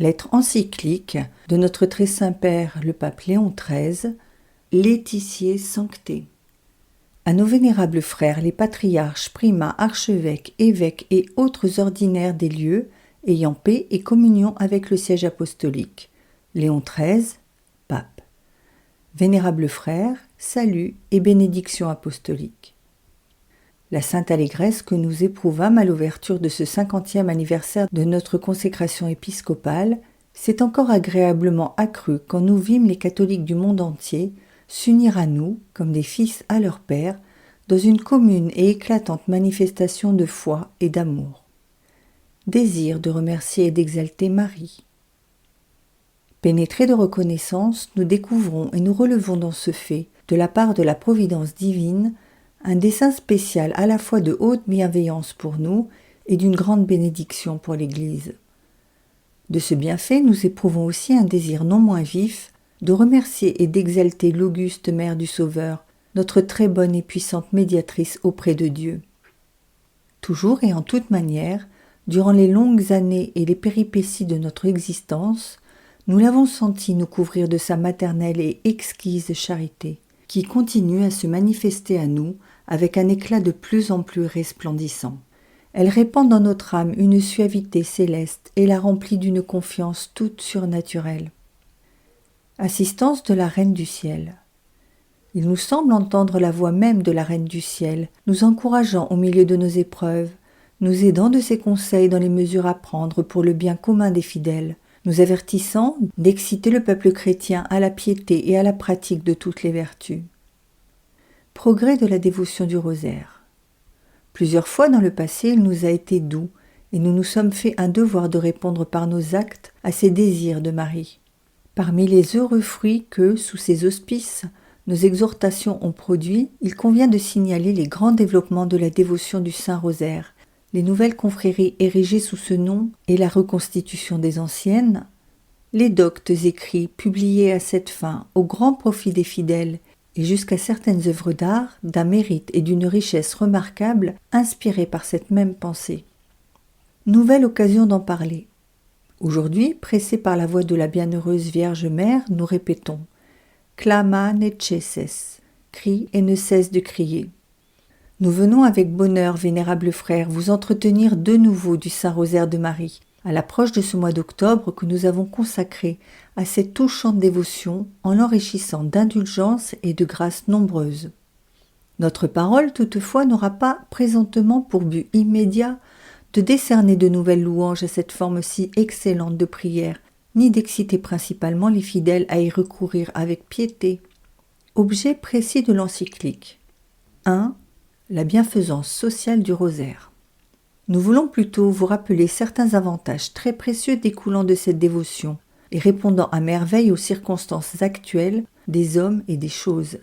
lettre encyclique de notre très saint Père, le pape Léon XIII, Laetitiae Sanctae. À nos vénérables frères, les patriarches, primats, archevêques, évêques et autres ordinaires des lieux ayant paix et communion avec le siège apostolique. Léon XIII, pape. Vénérables frères, salut et bénédiction apostolique. La sainte allégresse que nous éprouvâmes à l'ouverture de ce 50e anniversaire de notre consécration épiscopale s'est encore agréablement accrue quand nous vîmes les catholiques du monde entier s'unir à nous, comme des fils à leur père, dans une commune et éclatante manifestation de foi et d'amour. Désir de remercier et d'exalter Marie. Pénétrés de reconnaissance, nous découvrons et nous relevons dans ce fait, de la part de la providence divine, un dessein spécial à la fois de haute bienveillance pour nous et d'une grande bénédiction pour l'Église. De ce bienfait, nous éprouvons aussi un désir non moins vif de remercier et d'exalter l'auguste Mère du Sauveur, notre très bonne et puissante médiatrice auprès de Dieu. Toujours et en toute manière, durant les longues années et les péripéties de notre existence, nous l'avons senti nous couvrir de sa maternelle et exquise charité, qui continue à se manifester à nous avec un éclat de plus en plus resplendissant. Elle répand dans notre âme une suavité céleste et la remplit d'une confiance toute surnaturelle. Assistance de la Reine du Ciel. Il nous semble entendre la voix même de la Reine du Ciel, nous encourageant au milieu de nos épreuves, nous aidant de ses conseils dans les mesures à prendre pour le bien commun des fidèles, nous avertissant d'exciter le peuple chrétien à la piété et à la pratique de toutes les vertus. Progrès de la dévotion du rosaire. Plusieurs fois dans le passé, il nous a été doux et nous nous sommes fait un devoir de répondre par nos actes à ces désirs de Marie. Parmi les heureux fruits que, sous ces auspices, nos exhortations ont produits, il convient de signaler les grands développements de la dévotion du Saint-Rosaire, les nouvelles confréries érigées sous ce nom et la reconstitution des anciennes, les doctes écrits publiés à cette fin au grand profit des fidèles et jusqu'à certaines œuvres d'art d'un mérite et d'une richesse remarquables inspirées par cette même pensée. Nouvelle occasion d'en parler. Aujourd'hui, pressés par la voix de la bienheureuse Vierge Mère, nous répétons « Clama necesses » crie et ne cesse de crier. Nous venons avec bonheur, vénérables frères, vous entretenir de nouveau du Saint-Rosaire de Marie, à l'approche de ce mois d'octobre que nous avons consacré à cette touchante dévotion en l'enrichissant d'indulgences et de grâces nombreuses. Notre parole, toutefois, n'aura pas présentement pour but immédiat de décerner de nouvelles louanges à cette forme si excellente de prière, ni d'exciter principalement les fidèles à y recourir avec piété. Objet précis de l'encyclique. 1. La bienfaisance sociale du rosaire. Nous voulons plutôt vous rappeler certains avantages très précieux découlant de cette dévotion et répondant à merveille aux circonstances actuelles des hommes et des choses.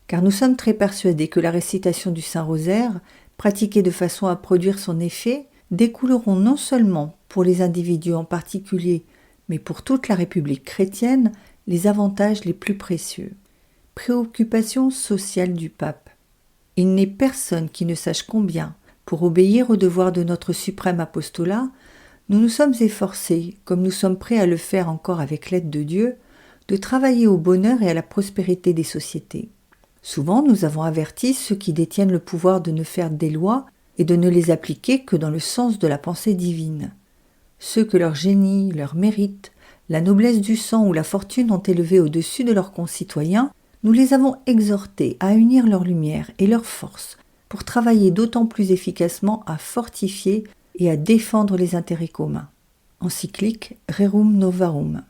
Car nous sommes très persuadés que la récitation du Saint-Rosaire, pratiquée de façon à produire son effet, découleront non seulement pour les individus en particulier, mais pour toute la République chrétienne, les avantages les plus précieux. Préoccupation sociale du pape. Il n'est personne qui ne sache combien, pour obéir au devoir de notre suprême apostolat, nous nous sommes efforcés, comme nous sommes prêts à le faire encore avec l'aide de Dieu, de travailler au bonheur et à la prospérité des sociétés. Souvent, nous avons averti ceux qui détiennent le pouvoir de ne faire des lois et de ne les appliquer que dans le sens de la pensée divine. Ceux que leur génie, leur mérite, la noblesse du sang ou la fortune ont élevés au-dessus de leurs concitoyens, nous les avons exhortés à unir leur lumière et leur force pour travailler d'autant plus efficacement à fortifier et à défendre les intérêts communs. Encyclique Rerum Novarum.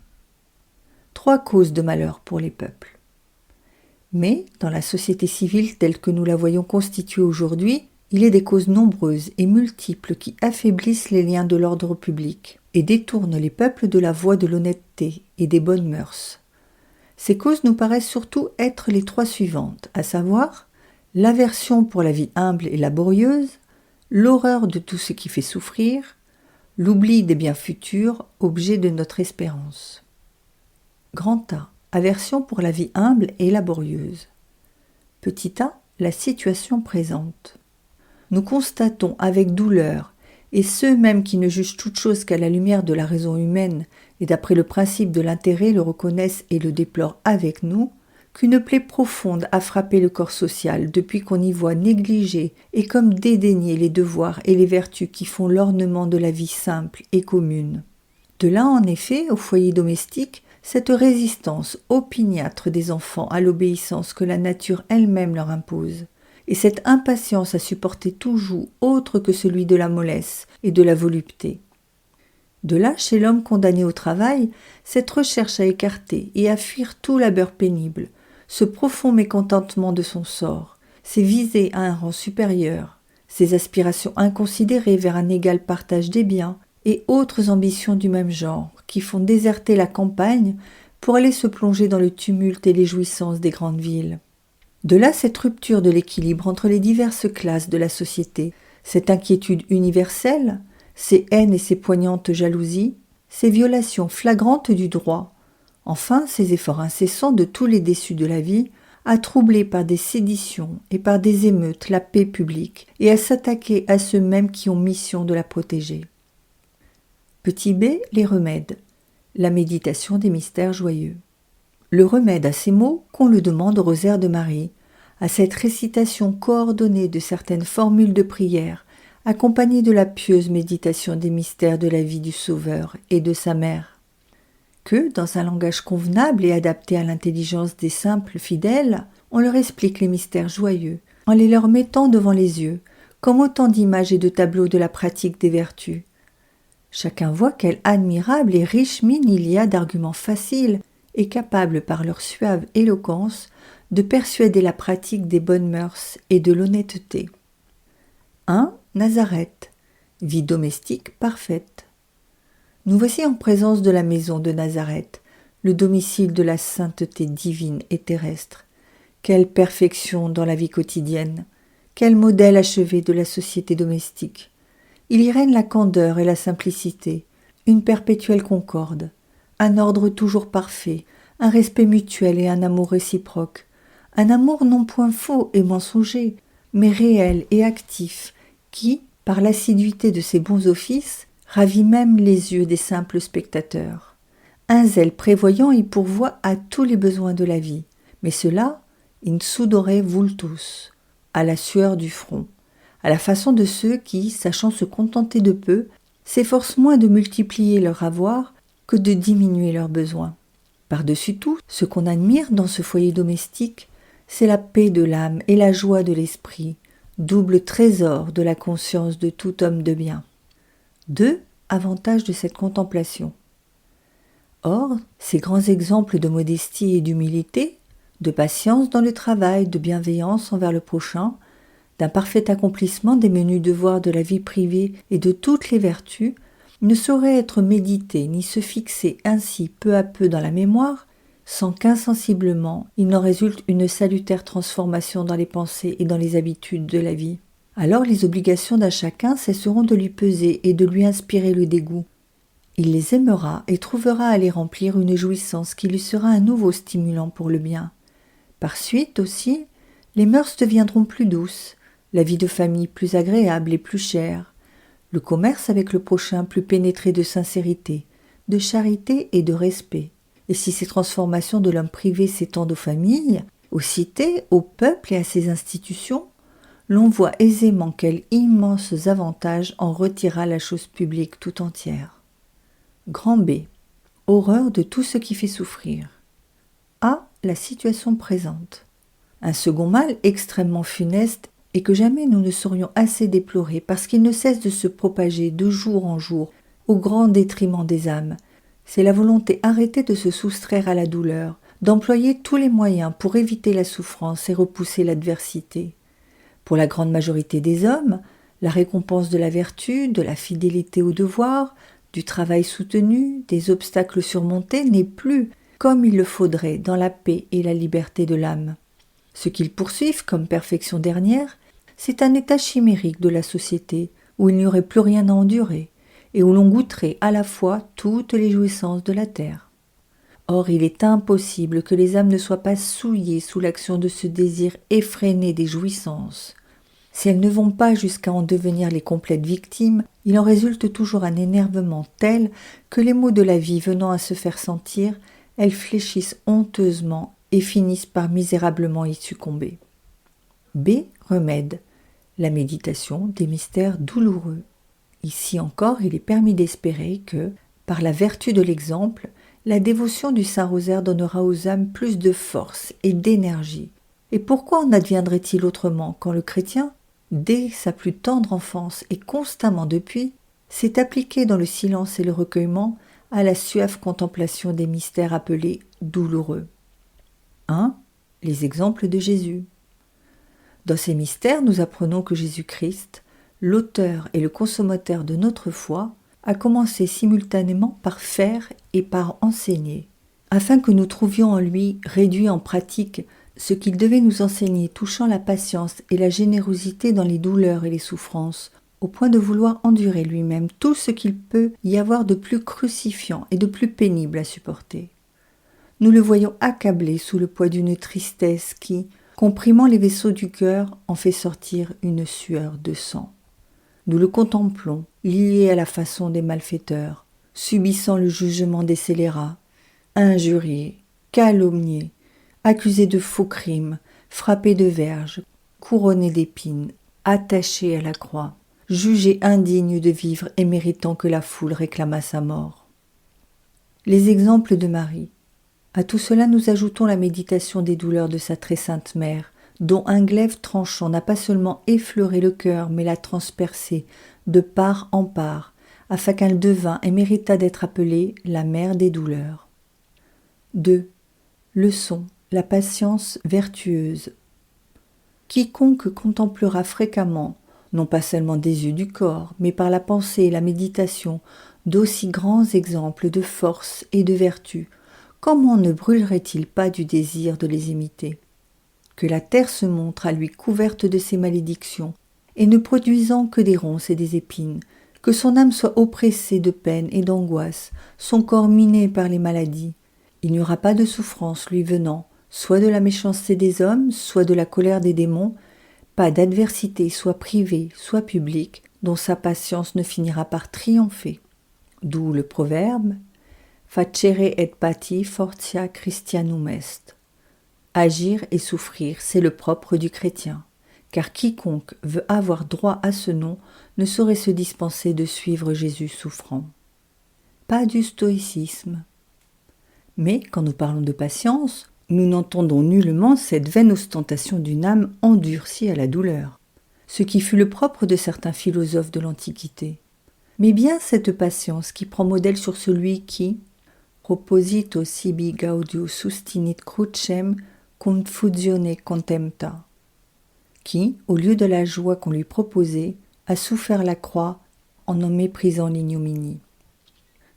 3 causes de malheur pour les peuples. Mais, dans la société civile telle que nous la voyons constituée aujourd'hui, il est des causes nombreuses et multiples qui affaiblissent les liens de l'ordre public et détournent les peuples de la voie de l'honnêteté et des bonnes mœurs. Ces causes nous paraissent surtout être les 3 suivantes, à savoir l'aversion pour la vie humble et laborieuse, l'horreur de tout ce qui fait souffrir, l'oubli des biens futurs, objet de notre espérance. Grand A. Aversion pour la vie humble et laborieuse. Petit a. La situation présente. Nous constatons avec douleur et ceux même qui ne jugent toute chose qu'à la lumière de la raison humaine et d'après le principe de l'intérêt le reconnaissent et le déplorent avec nous, qu'une plaie profonde a frappé le corps social depuis qu'on y voit négliger et comme dédaigner les devoirs et les vertus qui font l'ornement de la vie simple et commune. De là, en effet, au foyer domestique, cette résistance opiniâtre des enfants à l'obéissance que la nature elle-même leur impose, et cette impatience à supporter tout joug autre que celui de la mollesse et de la volupté. De là, chez l'homme condamné au travail, cette recherche à écarter et à fuir tout labeur pénible, ce profond mécontentement de son sort, ses visées à un rang supérieur, ses aspirations inconsidérées vers un égal partage des biens et autres ambitions du même genre qui font déserter la campagne pour aller se plonger dans le tumulte et les jouissances des grandes villes. De là cette rupture de l'équilibre entre les diverses classes de la société, cette inquiétude universelle, ces haines et ces poignantes jalousies, ces violations flagrantes du droit, enfin ces efforts incessants de tous les déçus de la vie à troubler par des séditions et par des émeutes la paix publique et à s'attaquer à ceux mêmes qui ont mission de la protéger. Petit b. Les remèdes. La méditation des mystères joyeux. Le remède à ces maux qu'on le demande au rosaire de Marie, à cette récitation coordonnée de certaines formules de prière, accompagnée de la pieuse méditation des mystères de la vie du Sauveur et de sa mère. Que, dans un langage convenable et adapté à l'intelligence des simples fidèles, on leur explique les mystères joyeux, en les leur mettant devant les yeux, comme autant d'images et de tableaux de la pratique des vertus. Chacun voit quelle admirable et riche mine il y a d'arguments faciles et capables par leur suave éloquence de persuader la pratique des bonnes mœurs et de l'honnêteté. 1. Nazareth. Vie domestique parfaite. Nous voici en présence de la maison de Nazareth, le domicile de la sainteté divine et terrestre. Quelle perfection dans la vie quotidienne, quel modèle achevé de la société domestique. Il y règne la candeur et la simplicité, une perpétuelle concorde, un ordre toujours parfait, un respect mutuel et un amour réciproque, un amour non point faux et mensonger, mais réel et actif, qui, par l'assiduité de ses bons offices, ravit même les yeux des simples spectateurs. Un zèle prévoyant y pourvoit à tous les besoins de la vie, mais cela, in sudore vultus, à la sueur du front, à la façon de ceux qui, sachant se contenter de peu, s'efforcent moins de multiplier leur avoir que de diminuer leurs besoins. Par-dessus tout, ce qu'on admire dans ce foyer domestique, c'est la paix de l'âme et la joie de l'esprit, double trésor de la conscience de tout homme de bien. 2. Avantages de cette contemplation. Or, ces grands exemples de modestie et d'humilité, de patience dans le travail, de bienveillance envers le prochain, d'un parfait accomplissement des menus devoirs de la vie privée et de toutes les vertus, ne sauraient être médités ni se fixer ainsi peu à peu dans la mémoire, sans qu'insensiblement il n'en résulte une salutaire transformation dans les pensées et dans les habitudes de la vie. Alors les obligations d'un chacun cesseront de lui peser et de lui inspirer le dégoût. Il les aimera et trouvera à les remplir une jouissance qui lui sera un nouveau stimulant pour le bien. Par suite aussi, les mœurs deviendront plus douces, la vie de famille plus agréable et plus chère, le commerce avec le prochain plus pénétré de sincérité, de charité et de respect. Et si ces transformations de l'homme privé s'étendent aux familles, aux cités, au peuple et à ses institutions, l'on voit aisément quels immenses avantages en retirera la chose publique tout entière. Grand B. Horreur de tout ce qui fait souffrir. A. La situation présente. Un second mal extrêmement funeste et que jamais nous ne saurions assez déplorer parce qu'il ne cesse de se propager de jour en jour au grand détriment des âmes. C'est la volonté arrêtée de se soustraire à la douleur, d'employer tous les moyens pour éviter la souffrance et repousser l'adversité. Pour la grande majorité des hommes, la récompense de la vertu, de la fidélité au devoir, du travail soutenu, des obstacles surmontés n'est plus, comme il le faudrait, dans la paix et la liberté de l'âme. Ce qu'ils poursuivent comme perfection dernière, c'est un état chimérique de la société, où il n'y aurait plus rien à endurer, et où l'on goûterait à la fois toutes les jouissances de la terre. Or, il est impossible que les âmes ne soient pas souillées sous l'action de ce désir effréné des jouissances. Si elles ne vont pas jusqu'à en devenir les complètes victimes, il en résulte toujours un énervement tel que les maux de la vie venant à se faire sentir, elles fléchissent honteusement et finissent par misérablement y succomber. B. Remède. La méditation des mystères douloureux. Ici encore, il est permis d'espérer que, par la vertu de l'exemple, la dévotion du Saint-Rosaire donnera aux âmes plus de force et d'énergie. Et pourquoi en adviendrait-il autrement quand le chrétien, dès sa plus tendre enfance et constamment depuis, s'est appliqué dans le silence et le recueillement à la suave contemplation des mystères appelés douloureux. 1. Les exemples de Jésus. Dans ces mystères, nous apprenons que Jésus-Christ, l'auteur et le consommateur de notre foi, a commencé simultanément par faire et par enseigner, afin que nous trouvions en lui réduit en pratique ce qu'il devait nous enseigner touchant la patience et la générosité dans les douleurs et les souffrances, au point de vouloir endurer lui-même tout ce qu'il peut y avoir de plus crucifiant et de plus pénible à supporter. Nous le voyons accablé sous le poids d'une tristesse qui, comprimant les vaisseaux du cœur, en fait sortir une sueur de sang. Nous le contemplons, lié à la façon des malfaiteurs, subissant le jugement des scélérats, injurié, calomnié, accusé de faux crimes, frappé de verges, couronné d'épines, attaché à la croix, jugé indigne de vivre et méritant que la foule réclamât sa mort. Les exemples de Marie. À tout cela, nous ajoutons la méditation des douleurs de sa très sainte mère, dont un glaive tranchant n'a pas seulement effleuré le cœur, mais l'a transpercé de part en part, afin qu'elle devînt et méritât d'être appelée la mère des douleurs. 2. Leçon. La patience vertueuse. Quiconque contemplera fréquemment, non pas seulement des yeux du corps, mais par la pensée et la méditation, d'aussi grands exemples de force et de vertu, comment ne brûlerait-il pas du désir de les imiter? Que la terre se montre à lui couverte de ses malédictions, et ne produisant que des ronces et des épines, que son âme soit oppressée de peine et d'angoisse, son corps miné par les maladies. Il n'y aura pas de souffrance lui venant, soit de la méchanceté des hommes, soit de la colère des démons, pas d'adversité, soit privée, soit publique, dont sa patience ne finira par triompher. D'où le proverbe « Facere et pati fortia Christianum est ». Agir et souffrir, c'est le propre du chrétien, car quiconque veut avoir droit à ce nom ne saurait se dispenser de suivre Jésus souffrant. Pas du stoïcisme. Mais quand nous parlons de patience, nous n'entendons nullement cette vaine ostentation d'une âme endurcie à la douleur, ce qui fut le propre de certains philosophes de l'Antiquité, mais bien cette patience qui prend modèle sur celui qui, proposito sibi gaudius sustinit crucem confusione contempta, qui, au lieu de la joie qu'on lui proposait, a souffert la croix en en méprisant l'ignominie.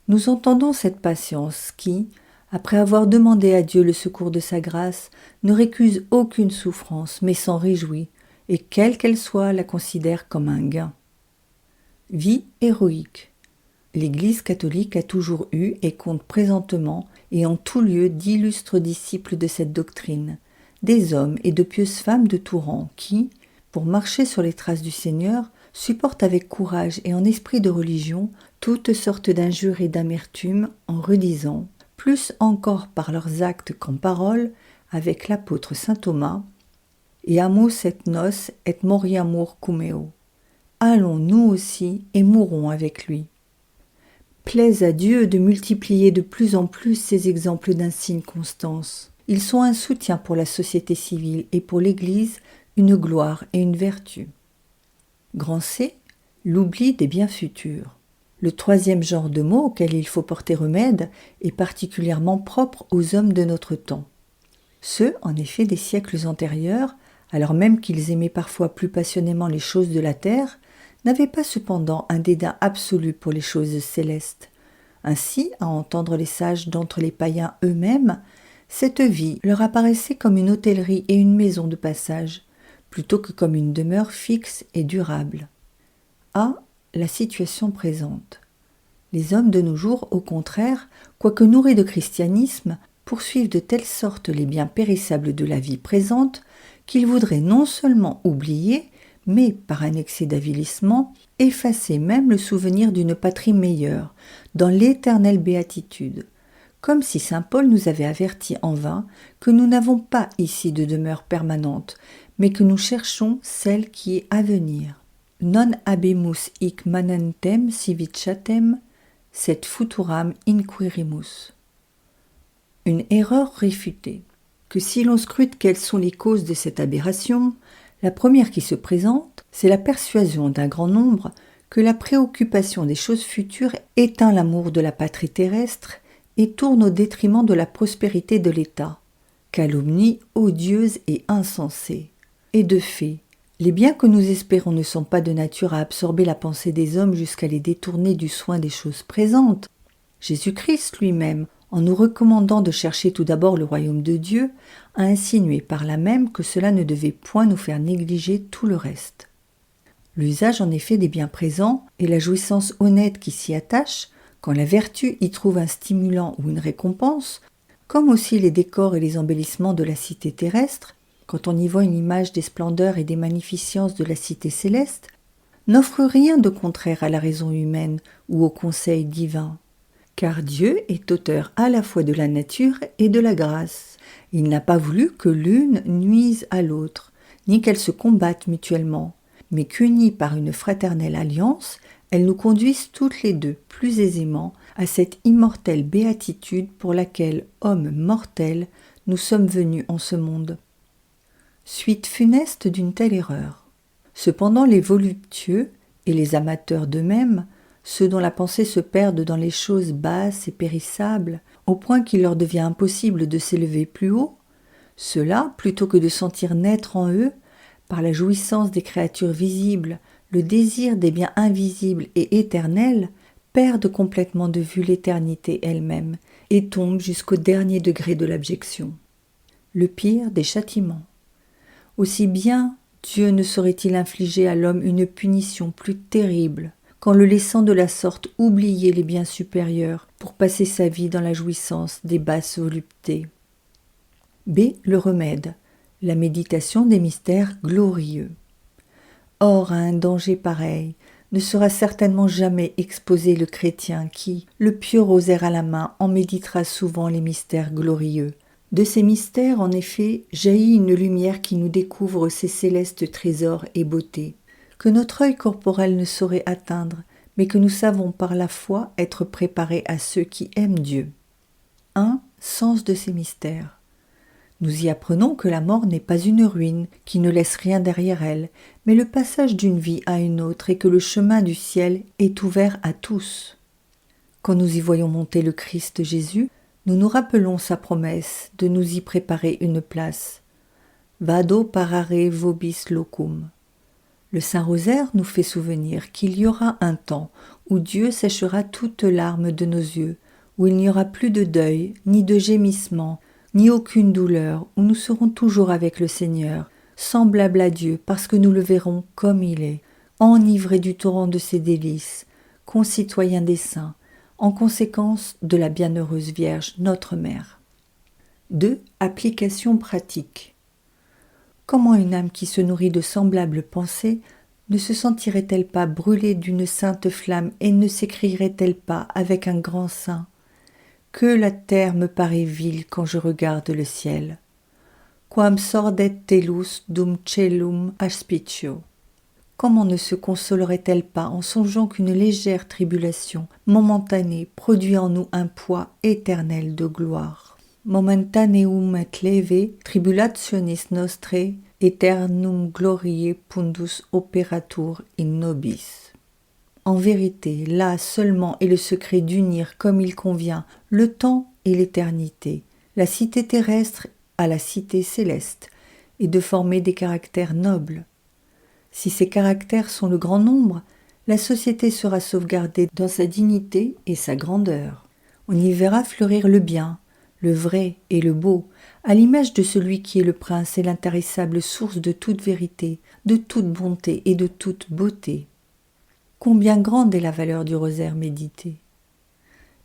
Nous entendons cette patience qui, après avoir demandé à Dieu le secours de sa grâce, ne récuse aucune souffrance, mais s'en réjouit, et quelle qu'elle soit, la considère comme un gain. Vie héroïque. L'Église catholique a toujours eu et compte présentement et en tout lieu d'illustres disciples de cette doctrine, des hommes et de pieuses femmes de tout rang qui, pour marcher sur les traces du Seigneur, supportent avec courage et en esprit de religion toutes sortes d'injures et d'amertume en redisant, plus encore par leurs actes qu'en paroles, avec l'apôtre saint Thomas, « Iamus et nos et moriamur cum eo » Allons nous aussi et mourons avec lui. Plaise à Dieu de multiplier de plus en plus ces exemples d'insigne constance. Ils sont un soutien pour la société civile et pour l'Église une gloire et une vertu. Grand C, l'oubli des biens futurs. Le troisième genre de mot auquel il faut porter remède est particulièrement propre aux hommes de notre temps. Ceux, en effet, des siècles antérieurs, alors même qu'ils aimaient parfois plus passionnément les choses de la terre, n'avaient pas cependant un dédain absolu pour les choses célestes. Ainsi, à entendre les sages d'entre les païens eux-mêmes, cette vie leur apparaissait comme une hôtellerie et une maison de passage, plutôt que comme une demeure fixe et durable. A. La situation présente. Les hommes de nos jours, au contraire, quoique nourris de christianisme, poursuivent de telle sorte les biens périssables de la vie présente qu'ils voudraient non seulement oublier, mais par un excès d'avilissement, effacer même le souvenir d'une patrie meilleure, dans l'éternelle béatitude, comme si saint Paul nous avait avertis en vain que nous n'avons pas ici de demeure permanente, mais que nous cherchons celle qui est à venir. Non habemus hic manentem civitatem, sed futuram inquirimus. Une erreur réfutée. Que si l'on scrute quelles sont les causes de cette aberration, la première qui se présente, c'est la persuasion d'un grand nombre que la préoccupation des choses futures éteint l'amour de la patrie terrestre et tourne au détriment de la prospérité de l'État. Calomnie odieuse et insensée. Et de fait, les biens que nous espérons ne sont pas de nature à absorber la pensée des hommes jusqu'à les détourner du soin des choses présentes. Jésus-Christ lui-même, en nous recommandant de chercher tout d'abord le royaume de Dieu, a insinué par là même que cela ne devait point nous faire négliger tout le reste. L'usage en effet des biens présents et la jouissance honnête qui s'y attache, quand la vertu y trouve un stimulant ou une récompense, comme aussi les décors et les embellissements de la cité terrestre, quand on y voit une image des splendeurs et des magnificences de la cité céleste, n'offrent rien de contraire à la raison humaine ou au conseil divin. Car Dieu est auteur à la fois de la nature et de la grâce. Il n'a pas voulu que l'une nuise à l'autre, ni qu'elles se combattent mutuellement, mais qu'unies par une fraternelle alliance, elles nous conduisent toutes les deux plus aisément à cette immortelle béatitude pour laquelle, hommes mortels, nous sommes venus en ce monde. Suite funeste d'une telle erreur. Cependant les voluptueux, et les amateurs d'eux-mêmes, ceux dont la pensée se perd dans les choses basses et périssables, au point qu'il leur devient impossible de s'élever plus haut, ceux-là, plutôt que de sentir naître en eux, par la jouissance des créatures visibles, le désir des biens invisibles et éternels, perdent complètement de vue l'éternité elle-même et tombent jusqu'au dernier degré de l'abjection. Le pire des châtiments. Aussi bien Dieu ne saurait-il infliger à l'homme une punition plus terrible qu'en le laissant de la sorte oublier les biens supérieurs pour passer sa vie dans la jouissance des basses voluptés. B. Le remède, la méditation des mystères glorieux. Or, à un danger pareil, ne sera certainement jamais exposé le chrétien qui, le pieux rosaire à la main, en méditera souvent les mystères glorieux. De ces mystères, en effet, jaillit une lumière qui nous découvre ces célestes trésors et beautés, que notre œil corporel ne saurait atteindre, mais que nous savons par la foi être préparés à ceux qui aiment Dieu. 1. Sens de ces mystères. Nous y apprenons que la mort n'est pas une ruine, qui ne laisse rien derrière elle, mais le passage d'une vie à une autre et que le chemin du ciel est ouvert à tous. Quand nous y voyons monter le Christ Jésus, nous nous rappelons sa promesse de nous y préparer une place. Vado parare vobis locum. Le Saint-Rosaire nous fait souvenir qu'il y aura un temps où Dieu séchera toute larme de nos yeux, où il n'y aura plus de deuil, ni de gémissement, ni aucune douleur, où nous serons toujours avec le Seigneur, semblables à Dieu parce que nous le verrons comme il est, enivré du torrent de ses délices, concitoyen des saints, en conséquence de la bienheureuse Vierge, notre Mère. 2. Application pratique. Comment une âme qui se nourrit de semblables pensées ne se sentirait-elle pas brûlée d'une sainte flamme et ne s'écrierait-elle pas avec un grand sein « Que la terre me paraît vile quand je regarde le ciel. Quam sordet telus dum celum aspicio. » Comment ne se consolerait-elle pas en songeant qu'une légère tribulation, momentanée, produit en nous un poids éternel de gloire. Momentaneum et leve tribulationis nostrae aeternum gloriae pundus operatur in nobis. En vérité, là seulement est le secret d'unir comme il convient le temps et l'éternité, la cité terrestre à la cité céleste, et de former des caractères nobles. Si ces caractères sont le grand nombre, la société sera sauvegardée dans sa dignité et sa grandeur. On y verra fleurir le bien, le vrai et le beau, à l'image de celui qui est le prince et l'intarissable source de toute vérité, de toute bonté et de toute beauté. Combien grande est la valeur du rosaire médité.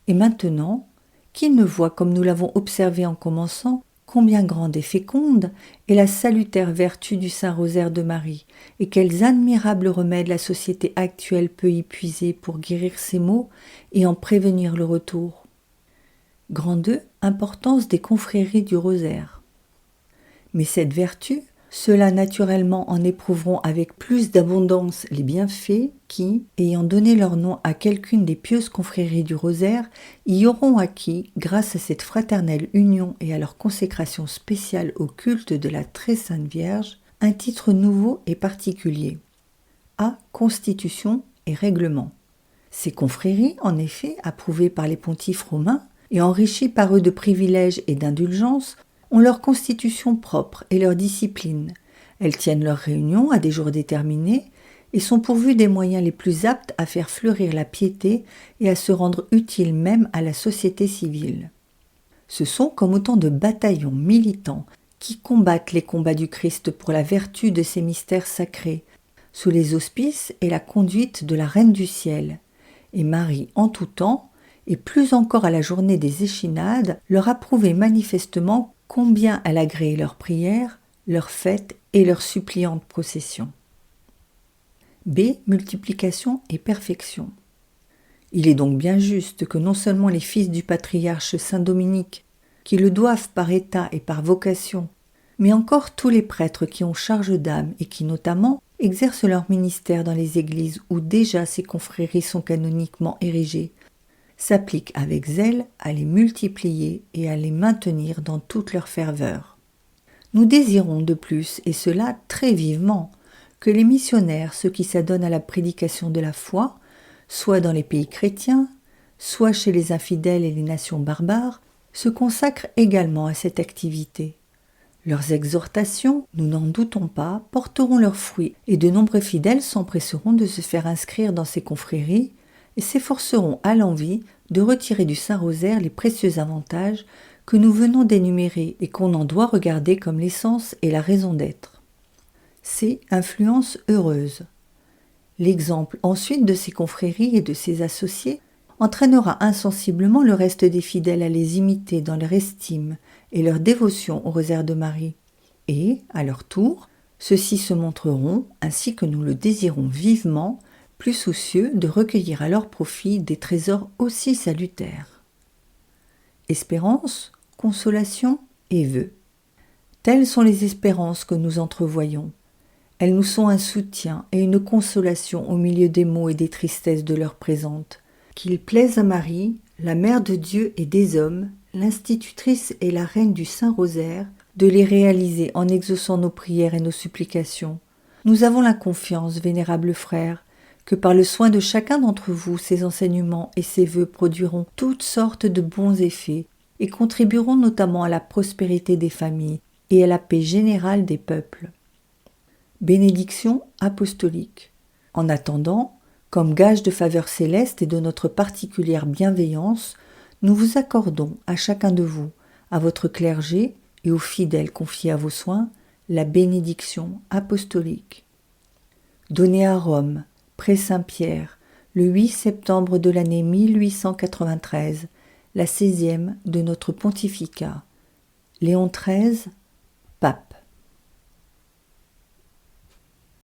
Et maintenant, qui ne voit, comme nous l'avons observé en commençant, combien grande et féconde est la salutaire vertu du Saint-Rosaire de Marie, et quels admirables remèdes la société actuelle peut y puiser pour guérir ses maux et en prévenir le retour. Grand 2, importance des confréries du Rosaire. Mais cette vertu, ceux-là naturellement en éprouveront avec plus d'abondance les bienfaits qui, ayant donné leur nom à quelqu'une des pieuses confréries du Rosaire, y auront acquis, grâce à cette fraternelle union et à leur consécration spéciale au culte de la Très Sainte Vierge, un titre nouveau et particulier. A. Constitution et règlement. Ces confréries, en effet, approuvées par les pontifes romains et enrichies par eux de privilèges et d'indulgences, ont leur constitution propre et leur discipline. Elles tiennent leurs réunions à des jours déterminés et sont pourvues des moyens les plus aptes à faire fleurir la piété et à se rendre utiles même à la société civile. Ce sont comme autant de bataillons militants qui combattent les combats du Christ pour la vertu de ces mystères sacrés, sous les auspices et la conduite de la Reine du Ciel. Et Marie, en tout temps, et plus encore à la journée des échinades, leur a prouvé manifestement combien elle agréait leurs prières, leurs fêtes et leurs suppliantes processions. B. Multiplication et perfection. Il est donc bien juste que non seulement les fils du patriarche Saint Dominique, qui le doivent par état et par vocation, mais encore tous les prêtres qui ont charge d'âme et qui notamment exercent leur ministère dans les églises où déjà ces confréries sont canoniquement érigées, s'appliquent avec zèle à les multiplier et à les maintenir dans toute leur ferveur. Nous désirons de plus, et cela très vivement, que les missionnaires, ceux qui s'adonnent à la prédication de la foi, soit dans les pays chrétiens, soit chez les infidèles et les nations barbares, se consacrent également à cette activité. Leurs exhortations, nous n'en doutons pas, porteront leurs fruits, et de nombreux fidèles s'empresseront de se faire inscrire dans ces confréries et s'efforceront à l'envi de retirer du Saint-Rosaire les précieux avantages que nous venons d'énumérer et qu'on en doit regarder comme l'essence et la raison d'être. C. Influence heureuse. L'exemple ensuite de ces confréries et de ces associés entraînera insensiblement le reste des fidèles à les imiter dans leur estime et leur dévotion au rosaire de Marie. Et, à leur tour, ceux-ci se montreront, ainsi que nous le désirons vivement, plus soucieux de recueillir à leur profit des trésors aussi salutaires. Espérance, consolation et vœux. Telles sont les espérances que nous entrevoyons. Elles nous sont un soutien et une consolation au milieu des maux et des tristesses de l'heure présente. Qu'il plaise à Marie, la Mère de Dieu et des hommes, l'institutrice et la reine du Saint-Rosaire, de les réaliser en exaucant nos prières et nos supplications. Nous avons la confiance, vénérables frères, que par le soin de chacun d'entre vous, ces enseignements et ces vœux produiront toutes sortes de bons effets et contribueront notamment à la prospérité des familles et à la paix générale des peuples. Bénédiction apostolique. En attendant, comme gage de faveur céleste et de notre particulière bienveillance, nous vous accordons à chacun de vous, à votre clergé et aux fidèles confiés à vos soins, la bénédiction apostolique. Donnée à Rome, près Saint-Pierre, le 8 septembre de l'année 1893, la 16e de notre pontificat. Léon XIII,